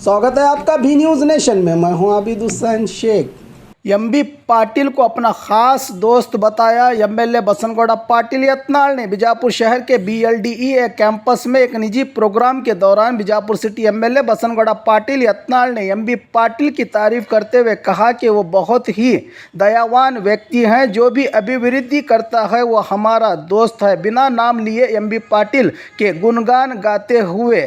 स्वागत है आपका भी न्यूज़ नेशन में। मैं हूं आबिद हुसैन शेख। एमबी पाटिल को अपना खास दोस्त बताया। एमएलए बसनगौड़ा पाटिल यत्नाल ने बीजापुर शहर के BLDE कैंपस में एक निजी प्रोग्राम के दौरान बीजापुर सिटी एमएलए बसनगौड़ा पाटिल यत्नाल ने एमबी पाटिल की तारीफ करते हुए कहा कि वो बहुत ही दयावान व्यक्ति हैं। जो भी अभिवृद्धि करता है वो हमारा दोस्त है। बिना नाम लिए एमबी पाटिल के गुणगान गाते हुए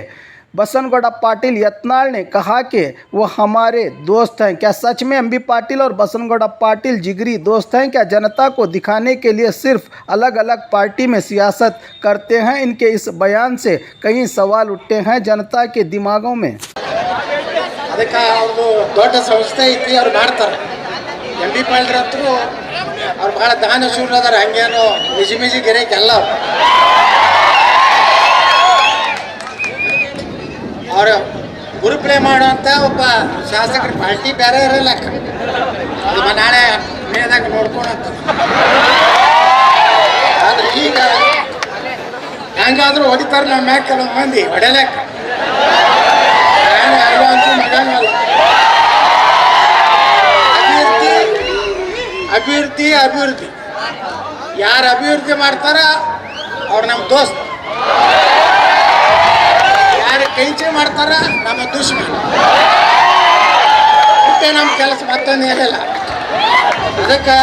बसनगौड़ा पाटिल यत्नाल ने कहा कि वो हमारे दोस्त हैं। क्या सच में एमबी पाटिल और बसनगौड़ा पाटिल जिगरी दोस्त हैं? क्या जनता को दिखाने के लिए सिर्फ अलग अलग पार्टी में सियासत करते हैं? इनके इस बयान से कई सवाल उठते हैं जनता के दिमागों में। ಅದಕ್ಕೆ ಅವ್ರದ್ದು ದೊಡ್ಡ ಸಂಸ್ಥೆ ಐತಿ, ಅವ್ರು ಮಾಡ್ತಾರೆ. MB ಪಾಲ್ರ ಹತ್ರ ಅವ್ರು ಭಾಳ ದಾನಶೂರ ಅದಾರ. ಹಂಗೇನು ಮಿಜಿ ಗಿರೇಕೆಲ್ಲ ಅವ್ರ ಗುರುಪ್ಲೇ ಮಾಡುವಂಥ ಒಬ್ಬ ಶಾಸಕರ ಪಾರ್ಟಿ ಬೇರೆ ಇರಲ್ಲ. ಅದು ನಾಳೆ ಮೇದಾಗ ನೋಡ್ಕೊಳಂತ. ಆದ್ರೆ ಈಗ ಹೆಂಗಾದ್ರೂ ಹೊಡಿತಾರೆ ನಮ್ಮ ಮ್ಯಾಗ ಕೆಲವು ಮಂದಿ ಹೊಡೆಯಲಕ್ಕ. ಅಭಿವೃದ್ಧಿ ಯಾರು ಅಭಿವೃದ್ಧಿ ಮಾಡ್ತಾರ ಅವ್ರು ನಮ್ಮ ದೋಸ್ತ್. ಯಾರು ಕೈಚೆ ಮಾಡ್ತಾರ ನಮ್ಮ ದುಶ್ಮನ್. ಮತ್ತೆ ನಮ್ಮ ಕೆಲಸ ಮತ್ತೊಂದು ಏನಿಲ್ಲ. ಅದಕ್ಕೆ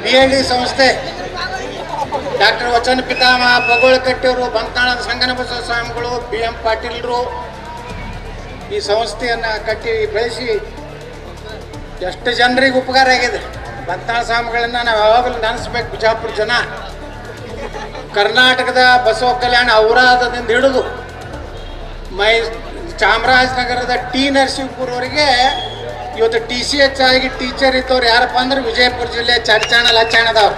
BLD ಸಂಸ್ಥೆ ಡಾಕ್ಟರ್ ವಚನ ಪಿತಾಮಹ ಪಗೋಳಕಟ್ಟಿಯವರು, ಬಂತಾಳದ ಸಂಗನಬಸವ ಸ್ವಾಮಿಗಳು, BM ಪಾಟೀಲ್ರು ಈ ಸಂಸ್ಥೆಯನ್ನು ಕಟ್ಟಿ ಬೆಳೆಸಿ ಎಷ್ಟು ಜನರಿಗೆ ಉಪಕಾರ ಆಗಿದೆ. ಬಂತಾಳ ಸ್ವಾಮಿಗಳನ್ನ ನಾವು ಯಾವಾಗಲೂ ನೆನೆಸ್ಬೇಕು. ಬಿಜಾಪುರ ಜನ ಕರ್ನಾಟಕದ ಬಸವ ಕಲ್ಯಾಣ ಔರಾದದಿಂದ ಹಿಡಿದು ಚಾಮರಾಜನಗರದ ನರಸೀಪುರವರೆಗೆ ಇವತ್ತು TCH ಆಗಿ ಟೀಚರ್ ಇದ್ದವ್ರು ಯಾರಪ್ಪ ಅಂದ್ರೆ ವಿಜಯಪುರ ಜಿಲ್ಲೆ ಲಚ್ಚಾಣದವ್ರು.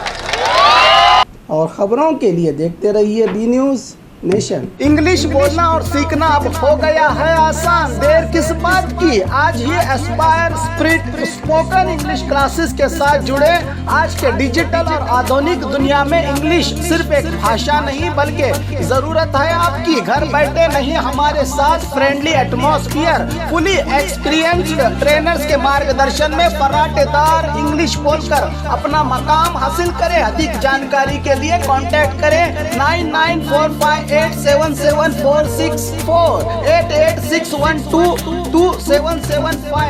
और खबरों के लिए देखते रहिए बी न्यूज़ नेशन। इंग्लिश बोलना और सीखना अब हो गया है आसान। देर किस बात की, आज ही aspire spirit spoken English classes के साथ जुड़े। आज के डिजिटल और आधुनिक दुनिया में इंग्लिश सिर्फ एक भाषा नहीं बल्कि ज़रूरत है आपकी। घर बैठे नहीं, हमारे साथ friendly atmosphere, fully experienced trainers के मार्गदर्शन में फराटेदार इंग्लिश बोलकर अपना मकाम हासिल करें। अधिक जानकारी के लिए कांटेक्ट करें 9945877464 8861222775।